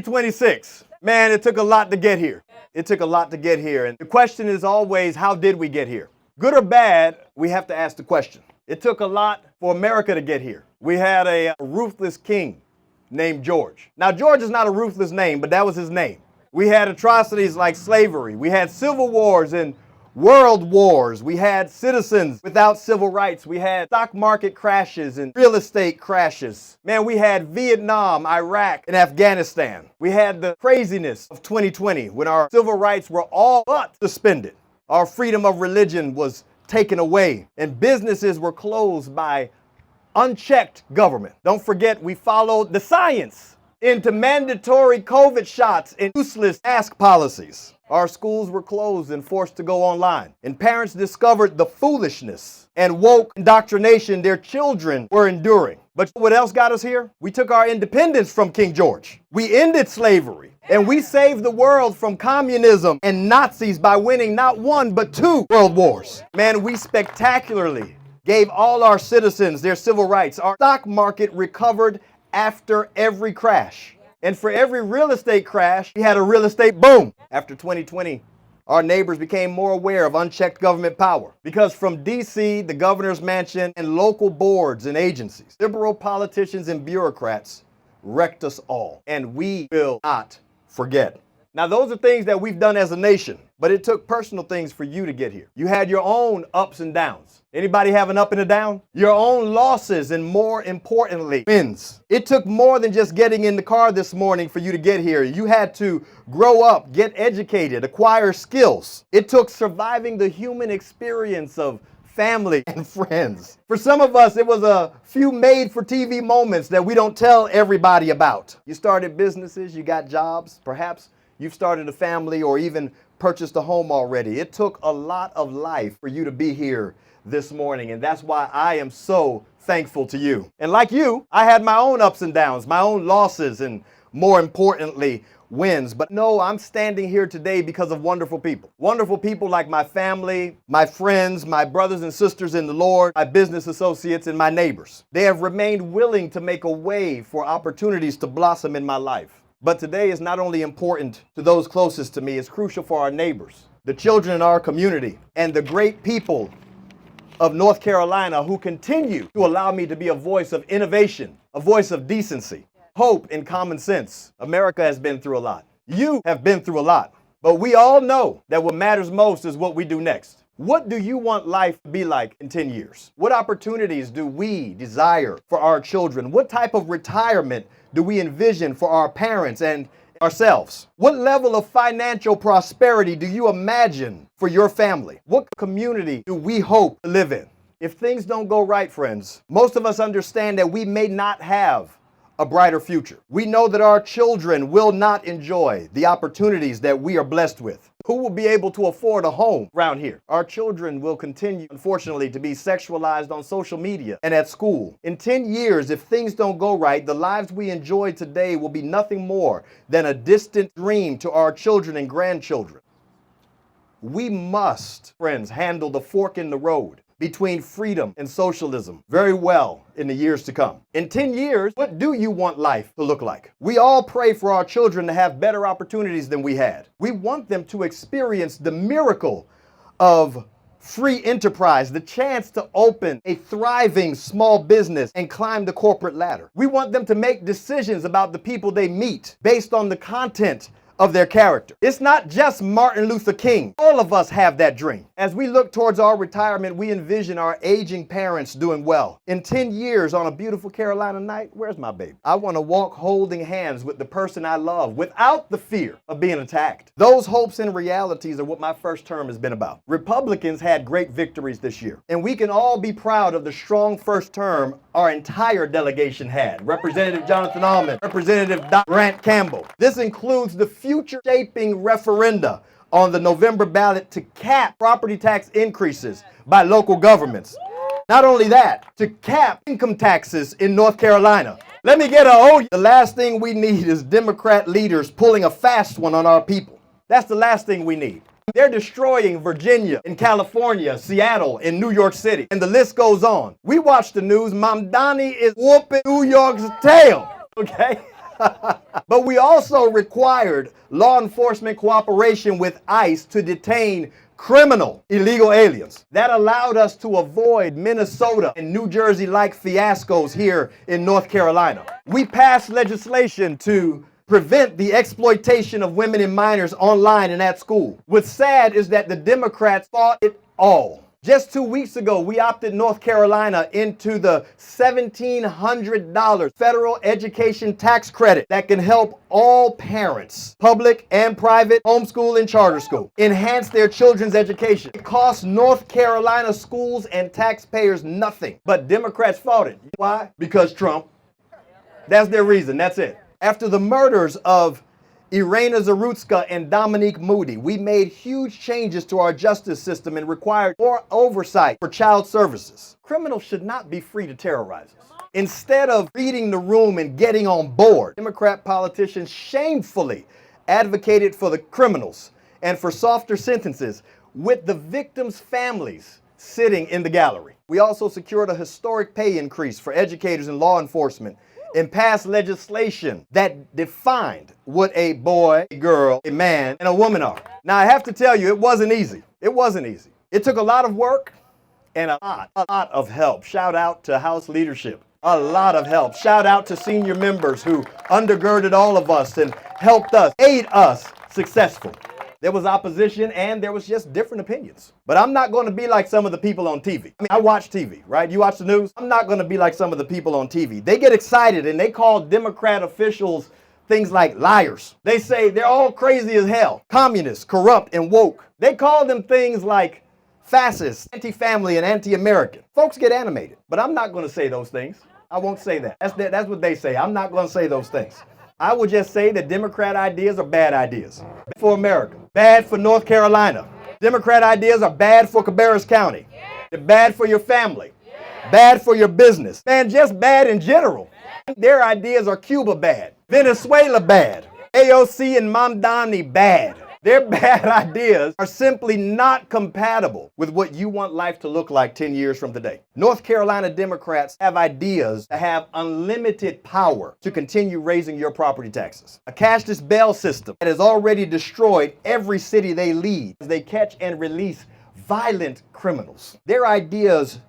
2026. Man, it took a lot to get here. It took a lot to get here. And the question is always, how did we get here? Good or bad, we have to ask the question. It took a lot for America to get here. We had a ruthless king named George. Now, George is not a ruthless name, but that was his name. We had atrocities like slavery. We had civil wars and world wars. We had citizens without civil rights. We had stock market crashes and real estate crashes. Man, we had Vietnam, Iraq, and Afghanistan. We had the craziness of 2020 when our civil rights were all but suspended. Our freedom of religion was taken away and businesses were closed by unchecked government. Don't forget, we followed the science into mandatory COVID shots and useless mask policies. Our schools were closed and forced to go online. And parents discovered the foolishness and woke indoctrination their children were enduring. But what else got us here? We took our independence from King George. We ended slavery. And we saved the world from communism and Nazis by winning not one, but 2 world wars. Man, we spectacularly gave all our citizens their civil rights. Our stock market recovered after every crash. And for every real estate crash, we had a real estate boom. After 2020, our neighbors became more aware of unchecked government power. Because from D.C., the governor's mansion, and local boards and agencies, liberal politicians and bureaucrats wrecked us all. And we will not forget. Now, those are things that we've done as a nation, but it took personal things for you to get here. You had your own ups and downs. Anybody have an up and a down? Your own losses and, more importantly, wins. It took more than just getting in the car this morning for you to get here. You had to grow up, get educated, acquire skills. It took surviving the human experience of family and friends. For some of us, it was a few made-for-TV moments that we don't tell everybody about. You started businesses, you got jobs, perhaps you've started a family or even purchased a home already. It took a lot of life for you to be here this morning, and that's why I am so thankful to you. And like you, I had my own ups and downs, my own losses, and more importantly, wins. But no, I'm standing here today because of wonderful people. Wonderful people like my family, my friends, my brothers and sisters in the Lord, my business associates, and my neighbors. They have remained willing to make a way for opportunities to blossom in my life. But today is not only important to those closest to me, it's crucial for our neighbors, the children in our community, and the great people of North Carolina who continue to allow me to be a voice of innovation, a voice of decency, hope, and common sense. America has been through a lot. You have been through a lot. But we all know that what matters most is what we do next. What do you want life to be like in 10 years? What opportunities do we desire for our children? What type of retirement do we envision for our parents and ourselves? What level of financial prosperity do you imagine for your family? What community do we hope to live in? If things don't go right, friends, most of us understand that we may not have a brighter future. We know that our children will not enjoy the opportunities that we are blessed with. Who will be able to afford a home around here? Our children will continue, unfortunately, to be sexualized on social media and at school. In 10 years, if things don't go right, the lives we enjoy today will be nothing more than a distant dream to our children and grandchildren. We must, friends, handle the fork in the road between freedom and socialism very well in the years to come. In 10 years, what do you want life to look like? We all pray for our children to have better opportunities than we had. We want them to experience the miracle of free enterprise, the chance to open a thriving small business and climb the corporate ladder. We want them to make decisions about the people they meet based on the content of their character. It's not just Martin Luther King. All of us have that dream. As we look towards our retirement, we envision our aging parents doing well. In 10 years, on a beautiful Carolina night, where's my baby? I want to walk holding hands with the person I love without the fear of being attacked. Those hopes and realities are what my first term has been about. Republicans had great victories this year, and we can all be proud of the strong first term our entire delegation had. Representative Jonathan Almond, Representative Grant Campbell. This includes the future-shaping referenda on the November ballot to cap property tax increases by local governments. Not only that, to cap income taxes in North Carolina. Let me get a oh. The last thing we need is Democrat leaders pulling a fast one on our people. That's the last thing we need. They're destroying Virginia and California, Seattle, and New York City, and the list goes on. We watch the news. Mamdani is whooping New York's tail, okay? But we also required law enforcement cooperation with ICE to detain criminal illegal aliens. That allowed us to avoid Minnesota and New Jersey-like fiascos here in North Carolina. We passed legislation to prevent the exploitation of women and minors online and at school. What's sad is that the Democrats fought it all. Just 2 weeks ago, we opted North Carolina into the $1,700 federal education tax credit that can help all parents, public and private, homeschool and charter school, enhance their children's education. It costs North Carolina schools and taxpayers nothing. But Democrats fought it. Why? Because Trump. That's their reason. That's it. After the murders of Irina Zarutska and Dominique Moody, we made huge changes to our justice system and required more oversight for child services. Criminals should not be free to terrorize us. Instead of reading the room and getting on board, Democrat politicians shamefully advocated for the criminals and for softer sentences with the victims' families sitting in the gallery. We also secured a historic pay increase for educators and law enforcement and passed legislation that defined what a boy, a girl, a man, and a woman are. Now, I have to tell you, it wasn't easy. It wasn't easy. It took a lot of work and a lot of help. Shout out to House leadership. A lot of help. Shout out to senior members who undergirded all of us and helped us, made us successful. There was opposition and there was just different opinions. But I'm not going to be like some of the people on TV. I watch TV, right? You watch the news? I'm not going to be like some of the people on TV. They get excited and they call Democrat officials things like liars. They say they're all crazy as hell, communists, corrupt, and woke. They call them things like fascist, anti-family, and anti-American. Folks get animated, but I'm not going to say those things. I won't say that. That's what they say. I'm not going to say those things. I would just say that Democrat ideas are bad ideas. Bad for America. Bad for North Carolina. Democrat ideas are bad for Cabarrus County. They're bad for your family. Bad for your business. Man, just bad in general. Their ideas are Cuba bad. Venezuela bad. AOC and Mamdani bad. Their bad ideas are simply not compatible with what you want life to look like 10 years from today. North Carolina Democrats have ideas that have unlimited power to continue raising your property taxes. A cashless bail system that has already destroyed every city they lead as they catch and release violent criminals. Their ideas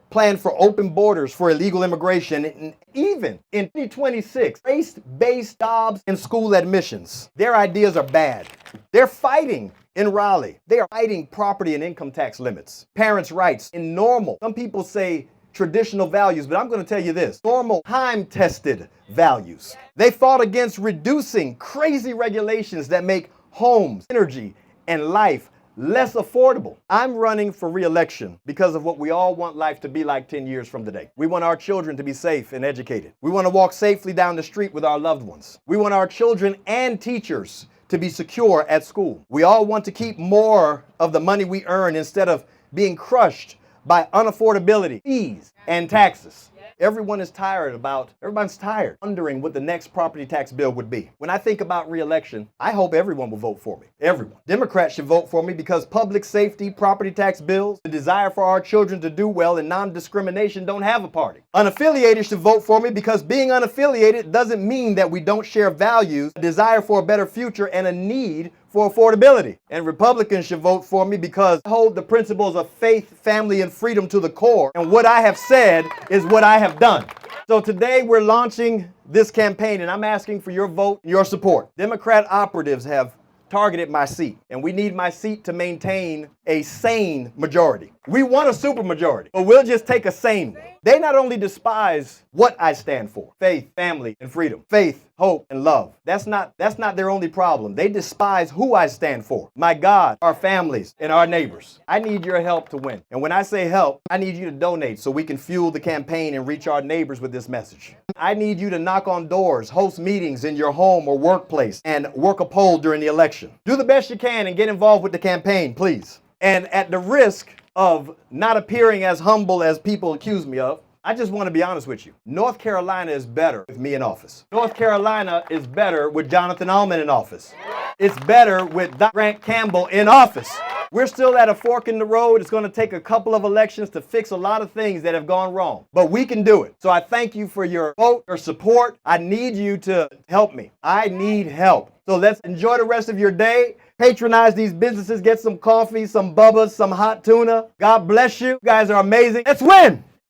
plan for open borders for illegal immigration, and even in 2026, race-based jobs and school admissions. Their ideas are bad. They're fighting in Raleigh. They are fighting property and income tax limits, parents' rights, and normal, some people say traditional values, but I'm going to tell you this, normal, time-tested values. They fought against reducing crazy regulations that make homes, energy, and life less affordable. I'm running for re-election because of what we all want life to be like 10 years from today. We want our children to be safe and educated. We want to walk safely down the street with our loved ones. We want our children and teachers to be secure at school. We all want to keep more of the money we earn instead of being crushed by unaffordability, fees, and taxes. Everyone's tired, wondering what the next property tax bill would be. When I think about re-election, I hope everyone will vote for me. Everyone. Democrats should vote for me because public safety, property tax bills, the desire for our children to do well, and non-discrimination don't have a party. Unaffiliated should vote for me because being unaffiliated doesn't mean that we don't share values, a desire for a better future, and a need for affordability. And Republicans should vote for me because I hold the principles of faith, family, and freedom to the core. And what I have said is what I have done. So today we're launching this campaign and I'm asking for your vote, your support. Democrat operatives have targeted my seat, and we need my seat to maintain a sane majority. We want a supermajority, but we'll just take a sane one. They not only despise what I stand for, faith, family, and freedom, faith, hope, and love. That's not their only problem. They despise who I stand for, my God, our families, and our neighbors. I need your help to win. And when I say help, I need you to donate so we can fuel the campaign and reach our neighbors with this message. I need you to knock on doors, host meetings in your home or workplace, and work a poll during the election. Do the best you can and get involved with the campaign, please. And at the risk of not appearing as humble as people accuse me of, I just want to be honest with you. North Carolina is better with me in office. North Carolina is better with Jonathan Alman in office. It's better with Grant Campbell in office. We're still at a fork in the road. It's going to take a couple of elections to fix a lot of things that have gone wrong, but we can do it. So I thank you for your vote, your support. I need you to help me. I need help. So let's enjoy the rest of your day. Patronize these businesses. Get some coffee, some Bubba's, some hot tuna. God bless you. You guys are amazing. Let's win.